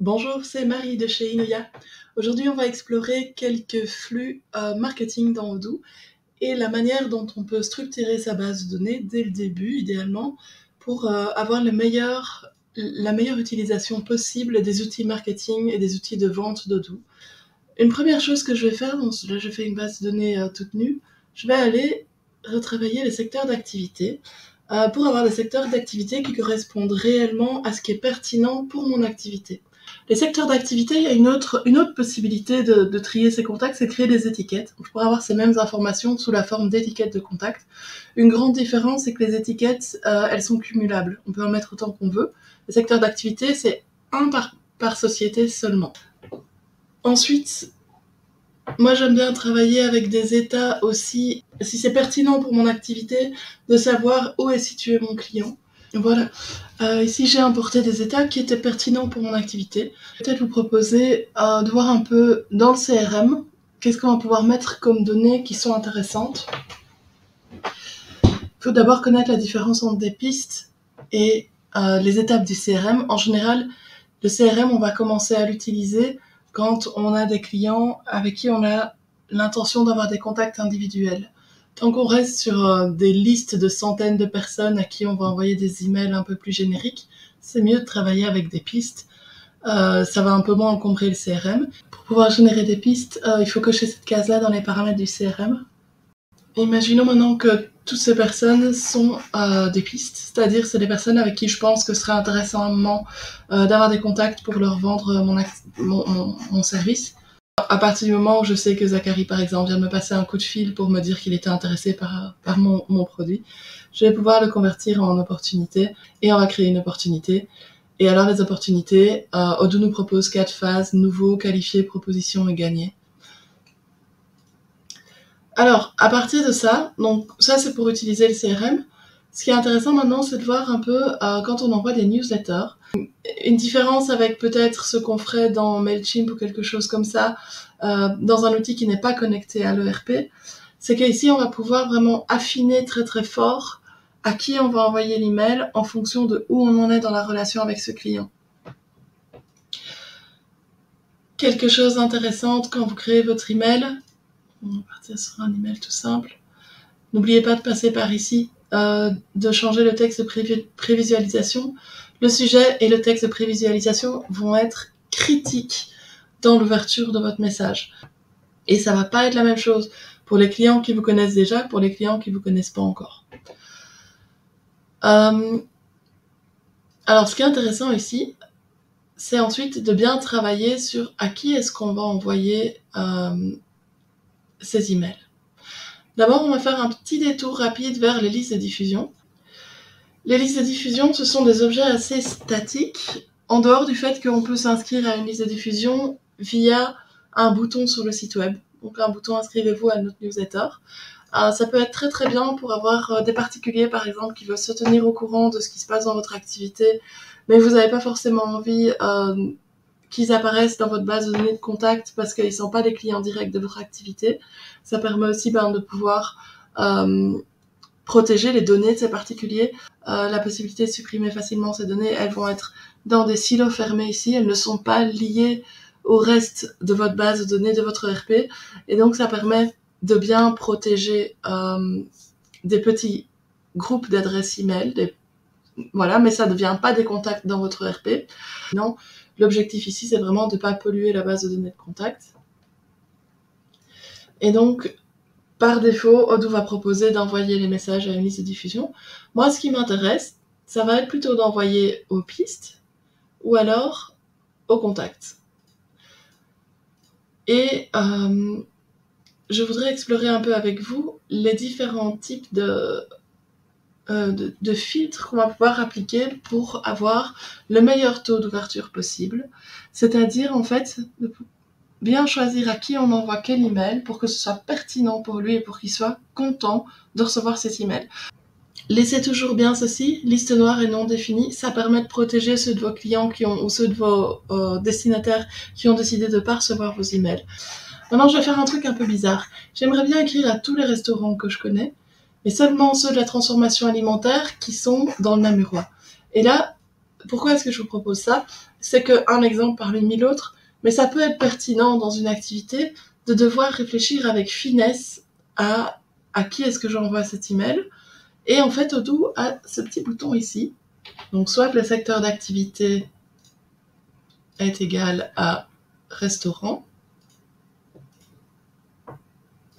Bonjour, c'est Marie de chez Inoya. Aujourd'hui, on va explorer quelques flux marketing dans Odoo et la manière dont on peut structurer sa base de données dès le début, idéalement, pour avoir la meilleure utilisation possible des outils marketing et des outils de vente d'Odoo. Une première chose que je vais faire, donc là je fais une base de données toute nue, je vais aller retravailler les secteurs d'activité pour avoir des secteurs d'activité qui correspondent réellement à ce qui est pertinent pour mon activité. Les secteurs d'activité, il y a une autre possibilité de trier ces contacts, c'est créer des étiquettes. Je pourrais avoir ces mêmes informations sous la forme d'étiquettes de contacts. Une grande différence, c'est que les étiquettes, elles sont cumulables. On peut en mettre autant qu'on veut. Les secteurs d'activité, c'est un par société seulement. Ensuite, moi j'aime bien travailler avec des états aussi, si c'est pertinent pour mon activité, de savoir où est situé mon client. Voilà. Ici, j'ai importé des états qui étaient pertinents pour mon activité. Je vais peut-être vous proposer de voir un peu dans le CRM, qu'est-ce qu'on va pouvoir mettre comme données qui sont intéressantes. Il faut d'abord connaître la différence entre des pistes et les étapes du CRM. En général, le CRM, on va commencer à l'utiliser quand on a des clients avec qui on a l'intention d'avoir des contacts individuels. Tant qu'on reste sur des listes de centaines de personnes à qui on va envoyer des emails un peu plus génériques, c'est mieux de travailler avec des pistes. Ça va un peu moins encombrer le CRM. Pour pouvoir générer des pistes, il faut cocher cette case-là dans les paramètres du CRM. Imaginons maintenant que toutes ces personnes sont des pistes, c'est-à-dire c'est des personnes avec qui je pense que ce serait intéressant d'avoir des contacts pour leur vendre mon service. À partir du moment où je sais que Zachary, par exemple, vient de me passer un coup de fil pour me dire qu'il était intéressé par mon produit, je vais pouvoir le convertir en opportunité et on va créer une opportunité. Et alors les opportunités, Odoo nous propose 4 phases: nouveau, qualifié, proposition et gagné. Alors, à partir de ça, donc ça c'est pour utiliser le CRM. Ce qui est intéressant maintenant, c'est de voir un peu quand on envoie des newsletters. Une différence avec peut-être ce qu'on ferait dans Mailchimp ou quelque chose comme ça, dans un outil qui n'est pas connecté à l'ERP, c'est qu'ici on va pouvoir vraiment affiner très très fort à qui on va envoyer l'email en fonction de où on en est dans la relation avec ce client. Quelque chose d'intéressant quand vous créez votre email, on va partir sur un email tout simple. N'oubliez pas de passer par ici, de changer le texte de prévisualisation. Le sujet et le texte de prévisualisation vont être critiques dans l'ouverture de votre message. Et ça va pas être la même chose pour les clients qui vous connaissent déjà, pour les clients qui vous connaissent pas encore. Alors, ce qui est intéressant ici, c'est ensuite de bien travailler sur à qui est-ce qu'on va envoyer ces emails. D'abord, on va faire un petit détour rapide vers les listes de diffusion. Les listes de diffusion, ce sont des objets assez statiques, en dehors du fait qu'on peut s'inscrire à une liste de diffusion via un bouton sur le site web. Donc un bouton « Inscrivez-vous à notre newsletter ». Ça peut être très très bien pour avoir des particuliers, par exemple, qui veulent se tenir au courant de ce qui se passe dans votre activité, mais vous n'avez pas forcément envie qu'ils apparaissent dans votre base de données de contact parce qu'ils ne sont pas des clients directs de votre activité. Ça permet aussi de pouvoir protéger les données de ces particuliers. La possibilité de supprimer facilement ces données, elles vont être dans des silos fermés ici, elles ne sont pas liées au reste de votre base de données, de votre ERP, et donc ça permet de bien protéger des petits groupes d'adresses email, voilà, mais ça ne devient pas des contacts dans votre ERP. Non, l'objectif ici, c'est vraiment de ne pas polluer la base de données de contact. Et donc, par défaut, Odoo va proposer d'envoyer les messages à une liste de diffusion. Moi, ce qui m'intéresse, ça va être plutôt d'envoyer aux pistes ou alors aux contacts. Et je voudrais explorer un peu avec vous les différents types de filtres qu'on va pouvoir appliquer pour avoir le meilleur taux d'ouverture possible. C'est-à-dire, en fait, de bien choisir à qui on envoie quel email pour que ce soit pertinent pour lui et pour qu'il soit content de recevoir cet email. Laissez toujours bien ceci, liste noire et non définie, ça permet de protéger ceux de vos clients ou ceux de vos destinataires qui ont décidé de ne pas recevoir vos emails. Maintenant, je vais faire un truc un peu bizarre. J'aimerais bien écrire à tous les restaurants que je connais, mais seulement ceux de la transformation alimentaire qui sont dans le Namurois. Et là, pourquoi est-ce que je vous propose ça ? c'est qu'un exemple parmi mille autres, mais ça peut être pertinent dans une activité de devoir réfléchir avec finesse à qui est-ce que j'envoie cet email. Et en fait, Odoo a ce petit bouton ici. Donc, soit le secteur d'activité est égal à restaurant,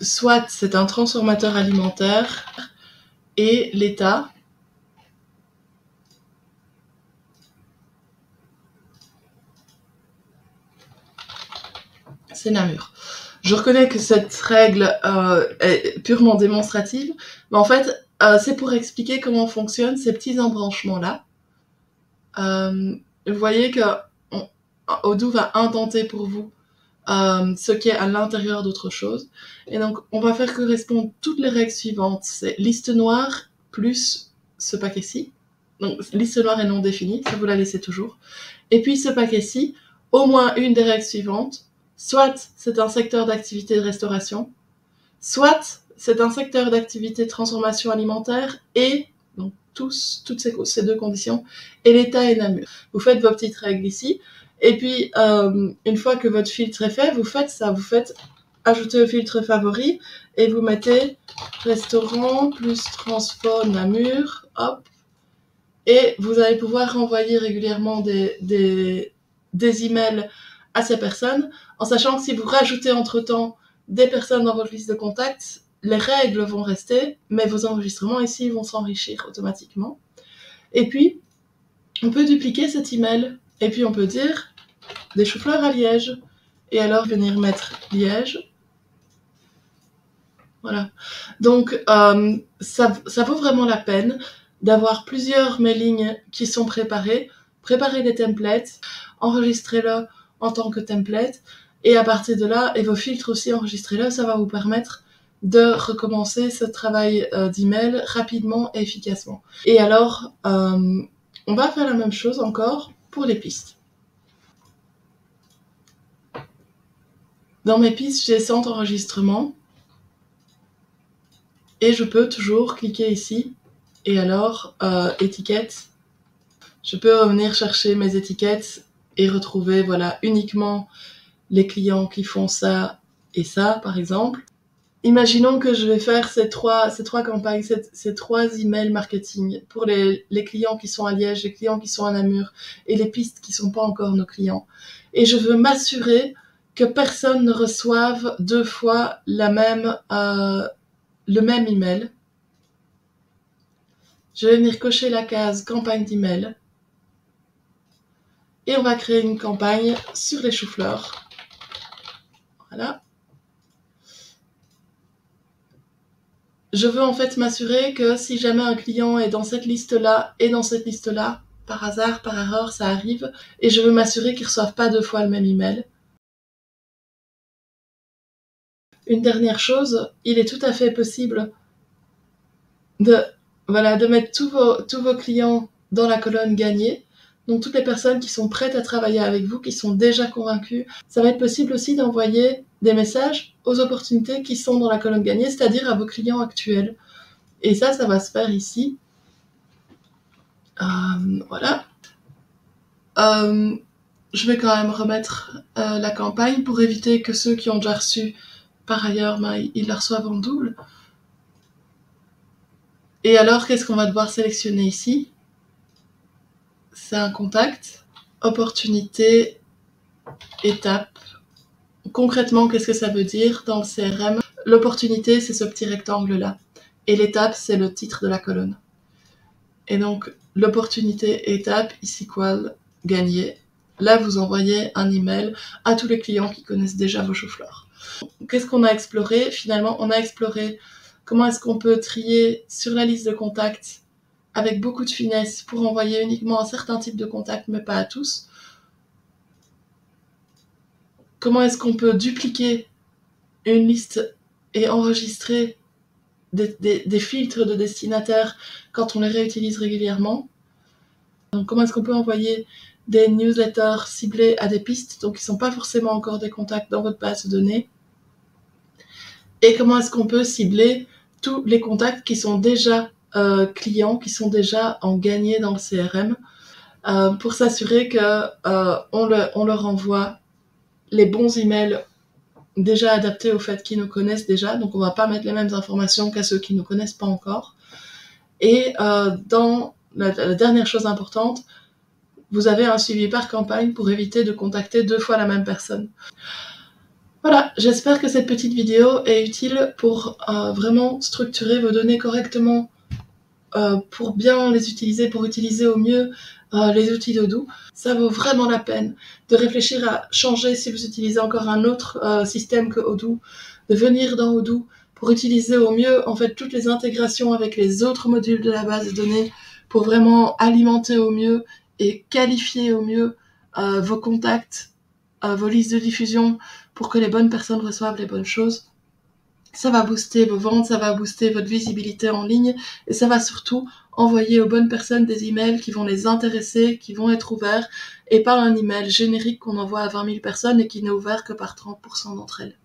soit c'est un transformateur alimentaire et l'état, c'est Namur. Je reconnais que cette règle est purement démonstrative, mais en fait, c'est pour expliquer comment fonctionnent ces petits embranchements-là. Vous voyez que Odoo va indenter pour vous ce qui est à l'intérieur d'autre chose. Et donc, on va faire correspondre toutes les règles suivantes. C'est liste noire plus ce paquet-ci. Donc, liste noire est non définie, ça vous la laissez toujours. Et puis, ce paquet-ci, au moins une des règles suivantes. Soit c'est un secteur d'activité de restauration, soit c'est un secteur d'activité de transformation alimentaire et, donc toutes ces deux conditions, et l'état est Namur. Vous faites vos petites règles ici, et puis une fois que votre filtre est fait, vous faites ça, vous faites ajouter au filtre favori, et vous mettez restaurant plus transfo Namur, hop, et vous allez pouvoir renvoyer régulièrement des emails à ces personnes, en sachant que si vous rajoutez entre-temps des personnes dans votre liste de contacts, les règles vont rester, mais vos enregistrements ici vont s'enrichir automatiquement. Et puis, on peut dupliquer cet email, et puis on peut dire des choux-fleurs à Liège, et alors venir mettre Liège. Voilà. Donc, ça vaut vraiment la peine d'avoir plusieurs mailings qui sont préparés, préparer des templates, enregistrez-le en tant que template, et à partir de là, et vos filtres aussi, enregistrez-le, ça va vous permettre de recommencer ce travail d'email rapidement et efficacement. Et alors, on va faire la même chose encore pour les pistes. Dans mes pistes, j'ai 100 enregistrements, et je peux toujours cliquer ici, et alors, étiquette. Je peux revenir chercher mes étiquettes et retrouver, voilà, uniquement les clients qui font ça et ça, par exemple. Imaginons que je vais faire ces trois campagnes, ces 3 emails marketing pour les clients qui sont à Liège, les clients qui sont à Namur et les pistes qui sont pas encore nos clients. Et je veux m'assurer que personne ne reçoive 2 fois le même email. Je vais venir cocher la case campagne d'email. Et on va créer une campagne sur les choux-fleurs. Voilà. Je veux en fait m'assurer que si jamais un client est dans cette liste-là et dans cette liste-là, par hasard, par erreur, ça arrive, et je veux m'assurer qu'ils ne reçoivent pas 2 fois le même email. Une dernière chose, il est tout à fait possible de mettre tous vos clients dans la colonne gagnée. Donc toutes les personnes qui sont prêtes à travailler avec vous, qui sont déjà convaincues. Ça va être possible aussi d'envoyer des messages aux opportunités qui sont dans la colonne gagnée, c'est-à-dire à vos clients actuels. Et ça va se faire ici. Voilà. Je vais quand même remettre la campagne pour éviter que ceux qui ont déjà reçu par ailleurs, ils la reçoivent en double. Et alors, qu'est-ce qu'on va devoir sélectionner ici ? C'est un contact, opportunité, étape. Concrètement, qu'est-ce que ça veut dire dans le CRM ? L'opportunité, c'est ce petit rectangle-là. Et l'étape, c'est le titre de la colonne. Et donc, l'opportunité étape is equal gagner. Là, vous envoyez un email à tous les clients qui connaissent déjà vos choux-fleurs. Qu'est-ce qu'on a exploré ? Finalement, on a exploré comment est-ce qu'on peut trier sur la liste de contacts avec beaucoup de finesse pour envoyer uniquement un certain type de contacts, mais pas à tous. Comment est-ce qu'on peut dupliquer une liste et enregistrer des filtres de destinataires quand on les réutilise régulièrement. Donc, comment est-ce qu'on peut envoyer des newsletters ciblés à des pistes, donc qui ne sont pas forcément encore des contacts dans votre base de données. Et comment est-ce qu'on peut cibler tous les contacts qui sont déjà clients, qui sont déjà en gagné dans le CRM. pour s'assurer que on leur envoie les bons emails déjà adaptés au fait qu'ils nous connaissent déjà. Donc on va pas mettre les mêmes informations qu'à ceux qui ne nous connaissent pas encore. Et dans la dernière chose importante, vous avez un suivi par campagne pour éviter de contacter 2 fois la même personne. Voilà, j'espère que cette petite vidéo est utile pour vraiment structurer vos données correctement, pour bien les utiliser, pour utiliser au mieux les outils d'Odoo. Ça vaut vraiment la peine de réfléchir à changer si vous utilisez encore un autre système que Odoo, de venir dans Odoo pour utiliser au mieux en fait toutes les intégrations avec les autres modules de la base de données pour vraiment alimenter au mieux et qualifier au mieux vos contacts, vos listes de diffusion pour que les bonnes personnes reçoivent les bonnes choses. Ça va booster vos ventes, ça va booster votre visibilité en ligne et ça va surtout envoyer aux bonnes personnes des emails qui vont les intéresser, qui vont être ouverts et pas un email générique qu'on envoie à 20 000 personnes et qui n'est ouvert que par 30% d'entre elles.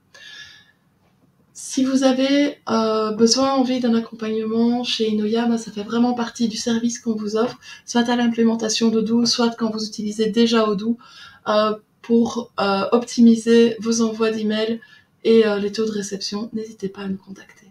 Si vous avez envie d'un accompagnement chez Inoya, ça fait vraiment partie du service qu'on vous offre, soit à l'implémentation d'Odoo, soit quand vous utilisez déjà Odoo, pour optimiser vos envois d'emails et les taux de réception. N'hésitez pas à nous contacter.